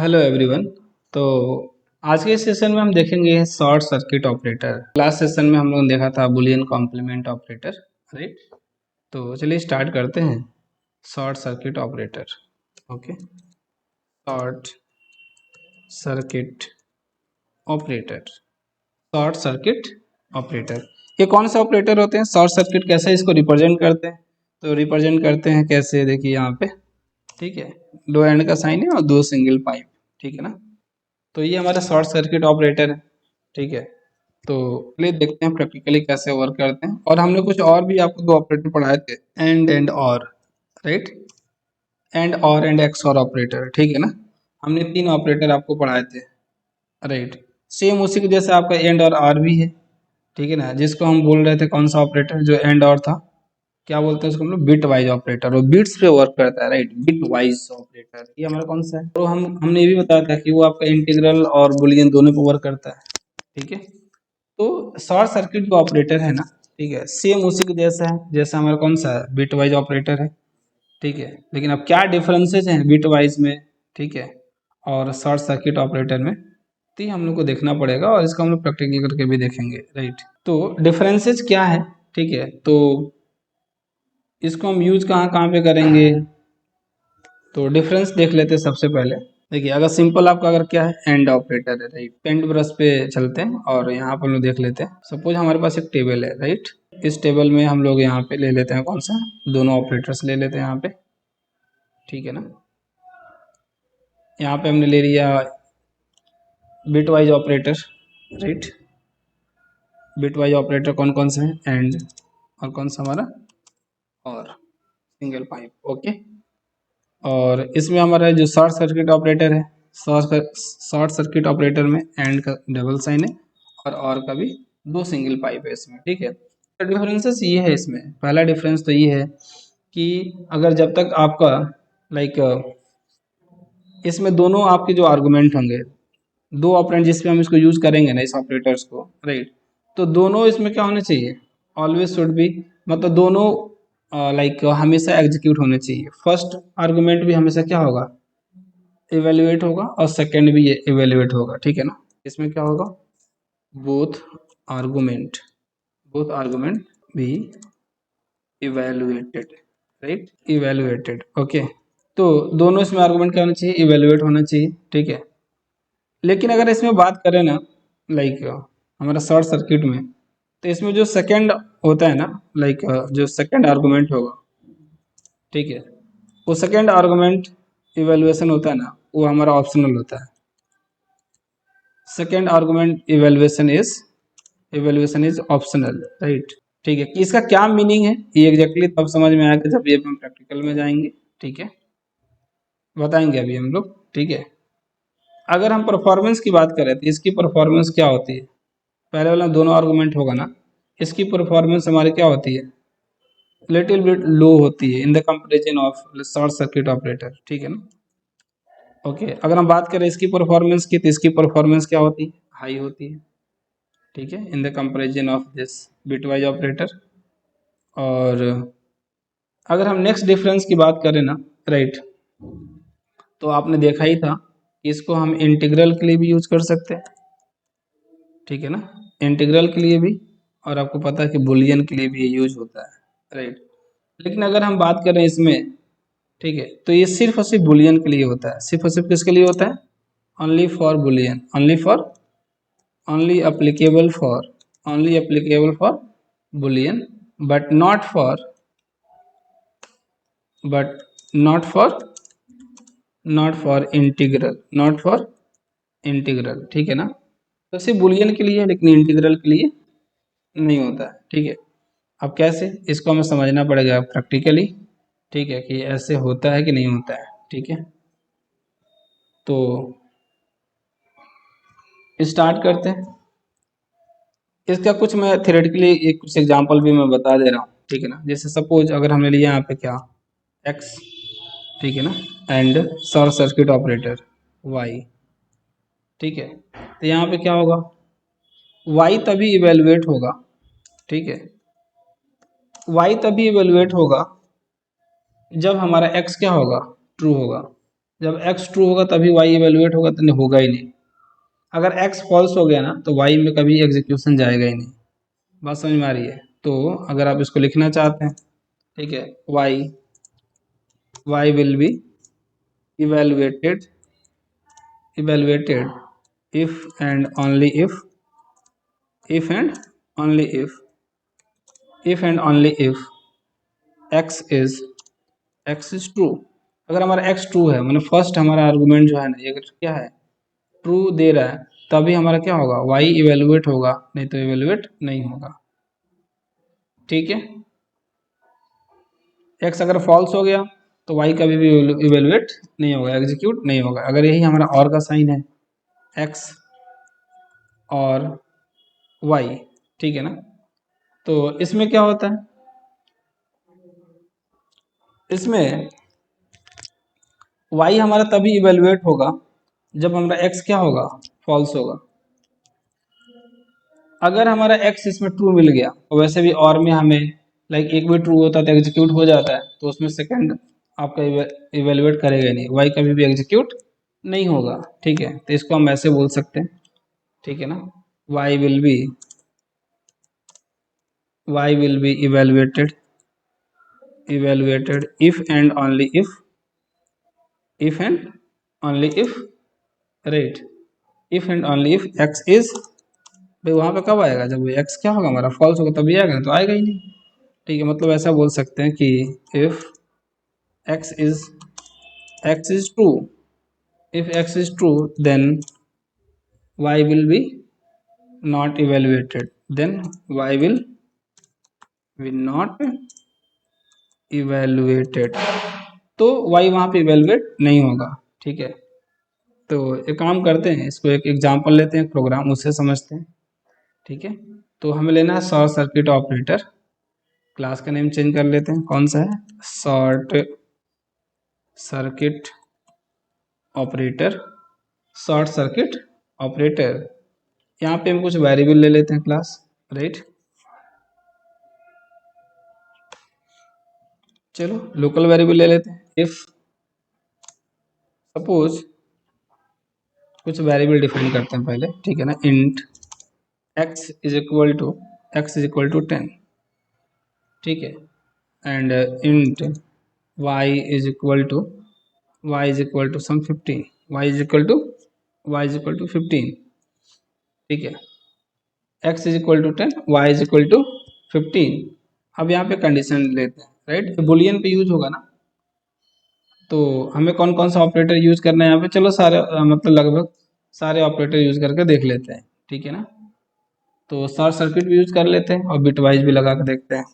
Hello everyone. तो आज के सेशन में हम देखेंगे short circuit operator. Last session में हम लोगों ने देखा था बुलियन कॉम्प्लीमेंट ऑपरेटर, राइट। तो चलिए स्टार्ट करते हैं। Short circuit operator, okay. Short circuit operator, short circuit operator, ये कौन से ऑपरेटर होते हैं? शॉर्ट सर्किट कैसे इसको रिप्रेजेंट करते हैं? तो रिप्रेजेंट करते हैं कैसे, देखिए यहाँ पे, ठीक है। दो एंड का साइन है और दो सिंगल पाइप, ठीक है ना। तो ये हमारा शॉर्ट सर्किट ऑपरेटर है, ठीक है। तो चलिए देखते हैं प्रैक्टिकली कैसे वर्क करते हैं। और हमने कुछ और भी आपको दो ऑपरेटर पढ़ाए थे, एंड और, राइट। एंड एक्स और ऑपरेटर, ठीक है ना। हमने तीन ऑपरेटर आपको पढ़ाए थे, राइट। सेम उसी के जैसे आपका एंड और आर भी है, ठीक है ना। जिसको हम बोल रहे थे कौन सा ऑपरेटर, जो एंड और था, क्या बोलते हैं उसको हम लोग? Bit wise operator. वो बिट्स पे वर्क करता है, राइट। बिट वाइज ऑपरेटर ये हमारा कौन सा है? तो हमने ये भी बताया था कि वो आपका इंटीग्रल और बुलियन दोनों पे वर्क करता है, ठीक है। तो शॉर्ट सर्किट जो ऑपरेटर है ना, ठीक है, सेम उसी के जैसा है जैसा हमारा कौन सा है, बिट वाइज ऑपरेटर है, ठीक है। लेकिन अब क्या डिफरेंसेस हैं बिट वाइज में, ठीक है, और शॉर्ट सर्किट ऑपरेटर में, तो ये हम लोग को देखना पड़ेगा और इसका हम लोग प्रैक्टिकल करके भी देखेंगे, राइट। तो डिफरेंसेस क्या है, ठीक है। तो इसको हम यूज कहाँ कहाँ पे करेंगे, तो डिफरेंस देख लेते हैं सबसे पहले। देखिए, अगर सिंपल आपका अगर क्या है, एंड ऑपरेटर है, राइट। पेंट ब्रश पे चलते हैं और यहाँ पर हम लोग देख लेते हैं। सपोज हमारे पास एक टेबल है, राइट। इस टेबल में हम लोग यहाँ पे ले लेते हैं कौन सा, दोनों ऑपरेटर्स ले लेते हैं यहाँ पे, ठीक है ना। यहाँ पे हमने ले लिया bit wise operator, right. Bit wise operator कौन कौन से हैं? एंड और कौन सा हमारा, और सिंगल पाइप, ओके। और इसमें हमारा जो शॉर्ट सर्किट ऑपरेटर है, शॉर्ट सर्किट ऑपरेटर में एंड का डबल साइन है और का भी दो सिंगल पाइप है इसमें, ठीक है। तो डिफरेंसेस ये है इसमें। पहला डिफरेंस तो ये है कि अगर जब तक आपका लाइक इसमें दोनों आपके जो आर्गुमेंट होंगे, दो ऑपरेंड जिस पे हम इसको यूज करेंगे ना, इस ऑपरेटर्स को, राइट। तो दोनों इसमें क्या होने चाहिए, ऑलवेज शुड बी, मतलब दोनों लाइक हमेशा एग्जीक्यूट होने चाहिए। फर्स्ट आर्गुमेंट भी हमेशा क्या होगा, इवेल्युएट होगा, और सेकंड भी ये इवेल्युएट होगा, ठीक है ना। इसमें क्या होगा, बोथ आर्गुमेंट, बोथ आर्गुमेंट भी इवेल्युएटेड, राइट, इवेल्युएटेड, ओके। तो दोनों इसमें आर्गुमेंट क्या होना चाहिए, इवेल्युएट होना चाहिए, ठीक है। लेकिन अगर इसमें बात करें ना, लाइक हमारा शॉर्ट सर्किट में, तो इसमें जो सेकंड होता है ना, लाइक जो सेकंड आर्गुमेंट होगा, ठीक है, वो सेकंड आर्गुमेंट इवेल्युएशन होता है ना, वो हमारा ऑप्शनल होता है। Second argument evaluation is optional, right. ठीक है, कि इसका क्या मीनिंग है ये एग्जैक्टली तब समझ में आएगा जब ये हम प्रैक्टिकल में जाएंगे, ठीक है, बताएंगे अभी हम लोग, ठीक है। अगर हम परफॉर्मेंस की बात करें तो इसकी परफॉर्मेंस क्या होती है, पहले वाला दोनों आर्गुमेंट होगा ना, इसकी परफॉर्मेंस हमारी क्या होती है, लिटिल बिट लो होती है in the comparison of short circuit operator, ठीक है ना। ओके, अगर हम बात करें इसकी परफॉर्मेंस की, तो इसकी परफॉर्मेंस क्या होती है, हाई होती है, ठीक है, in the comparison of this bitwise operator. और अगर हम नेक्स्ट डिफरेंस की बात करें ना, राइट, तो आपने देखा ही था कि इसको हम इंटीग्रल के लिए भी यूज कर सकते हैं, ठीक है ना, इंटीग्रल के लिए भी, और आपको पता है कि बुलियन के लिए भी ये यूज होता है, राइट। लेकिन अगर हम बात करें इसमें, ठीक है, तो ये सिर्फ और सिर्फ बुलियन के लिए होता है। सिर्फ और सिर्फ किसके लिए होता है, only for Boolean, only for, only applicable for, only applicable for Boolean, but not for, but not for, not for integral, not for integral, ठीक है ना। तो सिर्फ बुलियन के लिए है, लेकिन इंटीग्रल के लिए नहीं होता है, ठीक है। अब कैसे, इसको हमें समझना पड़ेगा प्रैक्टिकली, ठीक है, कि ऐसे होता है कि नहीं होता है, ठीक है। तो स्टार्ट करते हैं। इसका कुछ मैं थ्योरेटिकली एक कुछ एग्जांपल भी मैं बता दे रहा हूँ, ठीक है ना। जैसे सपोज अगर हमने लिया यहाँ पे क्या, एक्स, ठीक है ना, and short circuit operator Y, ठीक है। तो यहाँ पे क्या होगा, वाई तभी इवेलुएट होगा, ठीक है, वाई तभी इवेलुएट होगा जब हमारा एक्स क्या होगा, ट्रू होगा, जब x ट्रू होगा तभी y इवेलुएट होगा, तो नहीं होगा ही नहीं। अगर x फॉल्स हो गया ना तो y में कभी एग्जीक्यूशन जाएगा ही नहीं। बात समझ में आ रही है? तो अगर आप इसको लिखना चाहते हैं, ठीक है, y will be evaluated if and only if and only if and only if x is true। अगर हमारा x ट्रू है, मैंने फर्स्ट हमारा आर्गुमेंट जो है ना, ये क्या है, ट्रू दे रहा है, तभी हमारा क्या होगा, y इवेलुएट होगा, नहीं तो इवेलुएट नहीं होगा। ठीक है, x अगर फॉल्स हो गया तो y कभी भी इवेलुएट नहीं होगा, एग्जीक्यूट नहीं होगा। अगर यही हमारा और का साइन है, x और y, ठीक है ना, तो इसमें क्या होता है, इसमें y हमारा तभी इवेलुएट होगा जब हमारा x क्या होगा, फॉल्स होगा। अगर हमारा x इसमें ट्रू मिल गया, और वैसे भी और में हमें लाइक एक भी ट्रू होता है तो एग्जीक्यूट हो जाता है, तो उसमें सेकंड आपका इवेलुएट करेगा नहीं, y कभी भी एग्जीक्यूट नहीं होगा। ठीक है, तो इसको हम ऐसे बोल सकते हैं, ठीक है ना, y will be evaluated if and only if and only if, right, if and only if x is, भाई वहां पे कब आएगा, जब x क्या होगा हमारा, फॉल्स होगा तभी आएगा ना, तो आएगा ही नहीं। ठीक है, मतलब ऐसा बोल सकते हैं कि if x is true, if x is true then y will be not evaluated, then y will not evaluated, तो y वहां पे इवेलुएट नहीं होगा। ठीक है, तो एक काम करते हैं, इसको एक एग्जांपल लेते हैं, प्रोग्राम उससे समझते हैं। ठीक है, तो हमें लेना है शॉर्ट सर्किट ऑपरेटर। क्लास का नेम चेंज कर लेते हैं, कौन सा है, short circuit operator. Short circuit operator, यहाँ पे हम कुछ वेरिएबल ले लेते हैं क्लास, राइट। चलो लोकल वेरिएबल ले लेते हैं। इफ सपोज कुछ वेरिएबल डिफाइन करते हैं पहले, ठीक है ना, int x is equal to 10, ठीक है, and int y is equal to some 15, y is equal to 15, ठीक है, x is equal to 10, y is equal to 15। अब यहाँ पे कंडीशन लेते हैं, राइट, बुलियन पे यूज होगा ना, तो हमें कौन कौन सा ऑपरेटर यूज करना है यहाँ पे, चलो सारे मतलब लगभग सारे ऑपरेटर यूज करके देख लेते हैं। ठीक है ना, तो शॉर्ट सर्किट भी यूज कर लेते हैं और बिट वाइज भी लगा के देखते हैं।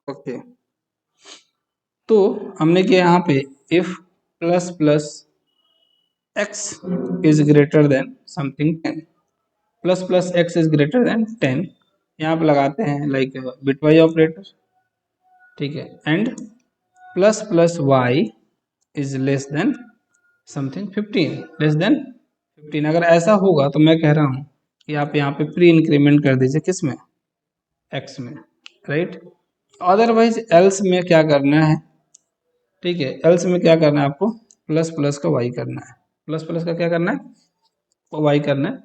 ओके, तो हमने किया यहाँ पे if plus plus x is greater than something 10, plus plus x is greater than 10, यहाँ पे लगाते हैं लाइक बिट वाइज ऑपरेटर। ठीक है, and plus plus Y is less than something 15, less than 15। अगर ऐसा होगा तो मैं कह रहा हूँ कि आप यहाँ पे प्री इंक्रीमेंट कर दीजिए, किस में, एक्स में, राइट। अदरवाइज एल्स में क्या करना है, ठीक है, एल्स में क्या करना है आपको, प्लस प्लस का वाई करना है, प्लस प्लस का क्या करना है, वाई करना है।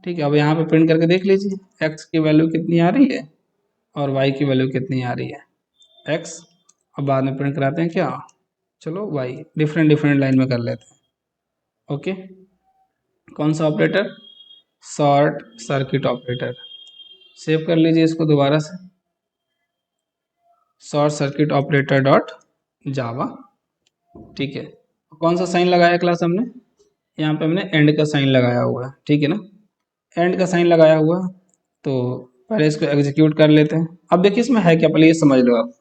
ठीक है, अब यहाँ पे प्रिंट करके देख लीजिए एक्स की वैल्यू कितनी आ रही है और वाई की वैल्यू कितनी आ रही है, एक्स, अब बाद में प्रिंट कराते हैं क्या, चलो वाई, डिफरेंट डिफरेंट लाइन में कर लेते हैं। ओके, कौन सा operator, short circuit operator. Save कर लीजिए इसको दोबारा से, शॉर्ट सर्किट ऑपरेटर डॉट जावा। ठीक है, कौन सा साइन लगाया क्लास हमने, यहाँ पे हमने एंड का साइन लगाया हुआ है, ठीक है ना, एंड का साइन लगाया हुआ है। तो पहले इसको एग्जीक्यूट कर लेते हैं। अब देखिए इसमें है क्या, पहले ये समझ लो आप,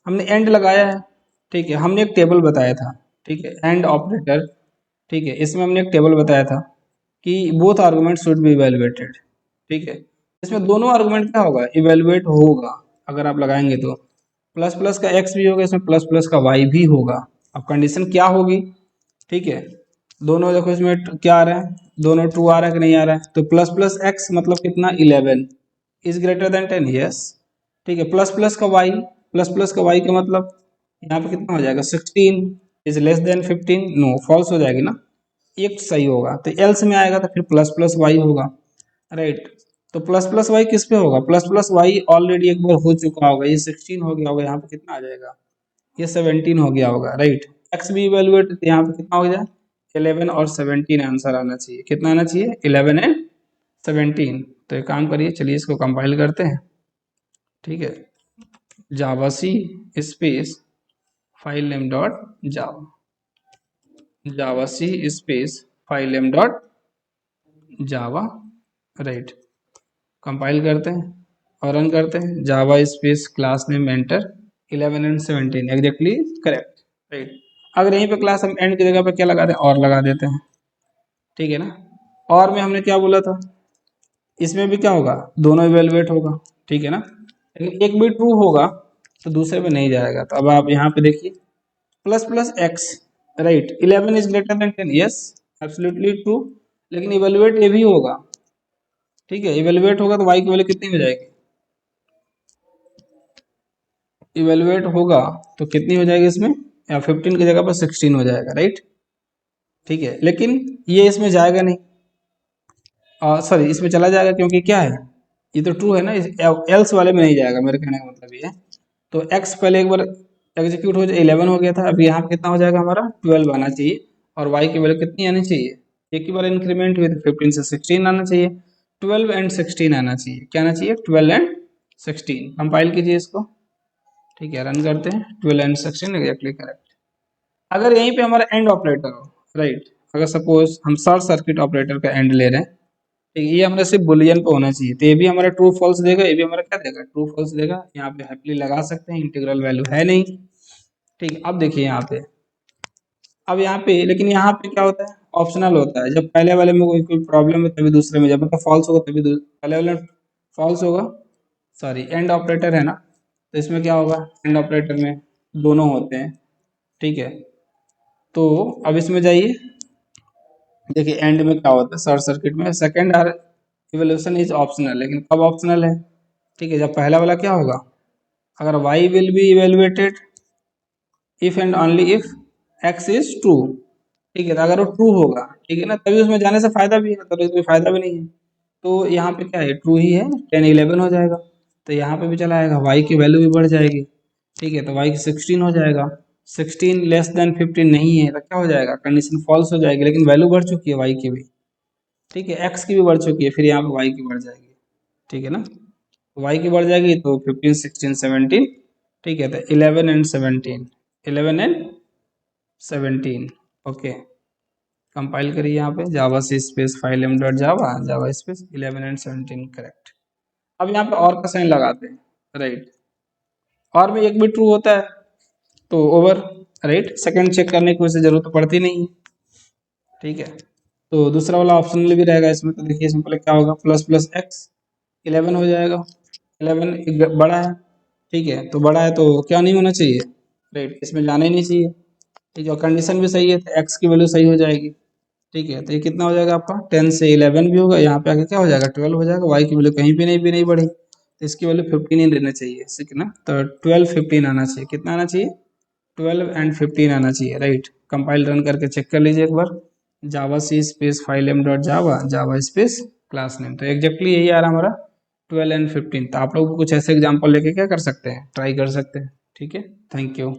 हमने एंड लगाया है, ठीक है, हमने एक टेबल बताया था, ठीक है, एंड ऑपरेटर, ठीक है, इसमें हमने एक टेबल बताया था कि both argument should be evaluated. ठीक है, इसमें दोनों आर्गुमेंट क्या होगा, इवेलुएट होगा, अगर आप लगाएंगे तो प्लस प्लस का एक्स भी होगा, इसमें प्लस प्लस का वाई भी होगा। अब कंडीशन क्या होगी, ठीक है, दोनों देखो इसमें क्या आ रहा है, दोनों ट्रू आ रहा है कि नहीं आ रहा है, तो प्लस प्लस एक्स मतलब कितना, 11 इज ग्रेटर देन 10, यस। ठीक है, प्लस प्लस का वाई का मतलब यहाँ पे कितना हो जाएगा, 16, is less than 15, no false हो जाएगी ना, एक सही होगा। तो एल्स में आएगा तो फिर प्लस प्लस वाई होगा, राइट। तो प्लस प्लस वाई किस पे होगा, प्लस प्लस वाई ऑलरेडी एक बार हो चुका होगा, ये 16 हो गया होगा, यहाँ पे कितना आ जाएगा, ये 17 हो गया होगा, राइट। एक्स भी इवेलुएट यहाँ पे कितना हो जाए, 11 और 17 आंसर आना चाहिए, कितना आना चाहिए, 11 एंड 17। तो एक काम करिए, चलिए इसको कंपाइल करते हैं, ठीक है। Java C space file name dot Java, Java C space file name dot Java, right. Compile करते हैं और रन करते हैं, Java space class name enter 11 and 17 exactly correct, right. अगर यहीं पे क्लास हम एंड की जगह पे क्या लगा दें, और लगा देते हैं, ठीक है ना। और में हमने क्या बोला था, इसमें भी क्या होगा, दोनों इवेलुएट होगा, ठीक है ना। लेकिन एक भी ट्रू होगा तो दूसरे में नहीं जाएगा। तो अब आप यहाँ पे देखिए, plus plus x, right, 11 is greater than 10, yes absolutely true. लेकिन इवेलुएट ये भी होगा, ठीक है, इवेलुएट होगा तो वाई की वैल्यू कितनी हो जाएगी, इवेलुएट होगा तो कितनी हो जाएगी इसमें, या 15 की जगह पर 16 हो जाएगा, राइट, ठीक है। लेकिन ये इसमें जाएगा नहीं, सॉरी इसमें चला जाएगा, क्योंकि क्या है, ये तो ट्रू है ना, एल्स वाले में नहीं जाएगा, मेरे कहने का मतलब ये है। तो एक्स पहले एक बार एग्जीक्यूट हो जाए, 11 हो गया था, अब यहाँ पे कितना हो जाएगा हमारा, 12 आना चाहिए। और वाई की वैल्यू कितनी आनी चाहिए, एक ही बार इंक्रीमेंट हुई तो 15 से 16 आना चाहिए, 12 एंड 16 आना चाहिए, क्या आना चाहिए, 12 एंड 16। कंपाइल कीजिए इसको, ठीक है, रन करते हैं, 12 एंड 16 एग्जैक्टली करेक्ट। अगर यहीं पे हमारा एंड ऑपरेटर हो, राइट, अगर सपोज हम शॉर्ट सर्किट ऑपरेटर का एंड ले रहे हैं, ठीक है, ये हमारे सिर्फ बुलियन पे होना चाहिए, तो ये भी हमारा ट्रू फॉल्स देगा, ये भी हमारा क्या देगा, ट्रू फॉल्स देगा। यहाँ पे हैप्पीली लगा सकते हैं, इंटीग्रल वैल्यू है नहीं, ठीक है। अब देखिए यहाँ पे, अब यहाँ पे, लेकिन यहाँ पे क्या होता है, ऑप्शनल होता है, जब पहले वाले में कोई प्रॉब्लम है तभी दूसरे में, जब मतलब फॉल्स होगा तभी पहले वाले में फॉल्स होगा, सॉरी एंड ऑपरेटर है ना, तो इसमें क्या होगा, एंड ऑपरेटर में दोनों होते हैं, ठीक है। तो अब इसमें जाइए, देखिए एंड में क्या होता है, शॉर्ट सर्किट में second are evolution is optional, लेकिन कब ऑप्शनल है, ठीक है, जब पहला वाला क्या होगा, अगर y will be evaluated if and only if x is true, ठीक है, तो अगर वो ट्रू होगा, ठीक है ना, तभी उसमें जाने से फायदा भी है, तभी कोई फायदा भी नहीं है। तो यहाँ पे क्या है, ट्रू ही है, 10 11 हो जाएगा, तो यहाँ पे भी चला आएगा, y की वैल्यू भी बढ़ जाएगी, ठीक है, तो y की 16 हो जाएगा, 16 लेस देन 15 नहीं है तो क्या हो जाएगा, कंडीशन फॉल्स हो जाएगी, लेकिन वैल्यू बढ़ चुकी है y की भी, ठीक है, x की भी बढ़ चुकी है, फिर यहाँ पे y की बढ़ जाएगी, ठीक है ना, y की बढ़ जाएगी तो 15 16 17, ठीक है, तो 11 एंड 17, 11 एंड 17, ओके। कंपाइल करिए यहाँ पे, Java C space file M dot Java, Java space 11 and 17 correct. अब यहाँ पे और का साइन लगाते हैं, राइट, और में एक भी ट्रू होता है तो ओवर, राइट, सेकंड चेक करने की वैसे जरूरत तो पड़ती नहीं है, ठीक है। तो दूसरा वाला ऑप्शनल भी रहेगा इसमें, तो देखिए इसमें पहले क्या होगा, प्लस प्लस एक्स 11 हो जाएगा, 11 बड़ा है, ठीक है, तो बड़ा है तो क्या नहीं होना चाहिए, राइट, इसमें जाना ही नहीं चाहिए, ठीक है, और कंडीशन भी सही है तो एक्स की वैल्यू सही हो जाएगी, ठीक है। तो ये कितना हो जाएगा आपका, 10 से 11 भी होगा, यहाँ पे आके क्या हो जाएगा, 12 हो जाएगा, वाई की वैल्यू कहीं भी नहीं बढ़ी, तो इसकी वैल्यू 15 ही रहना चाहिए, ठीक है ना, तो 12 15 आना चाहिए, कितना आना चाहिए, 12 एंड 15 आना चाहिए, राइट। कंपाइल रन करके चेक कर लीजिए एक बार, Java C space file M dot Java, Java space class name, तो एग्जैक्टली यही आ रहा हमारा 12 एंड 15। तो आप लोग कुछ ऐसे एग्जाम्पल लेके क्या कर सकते हैं, ट्राई कर सकते हैं, ठीक है, थैंक यू।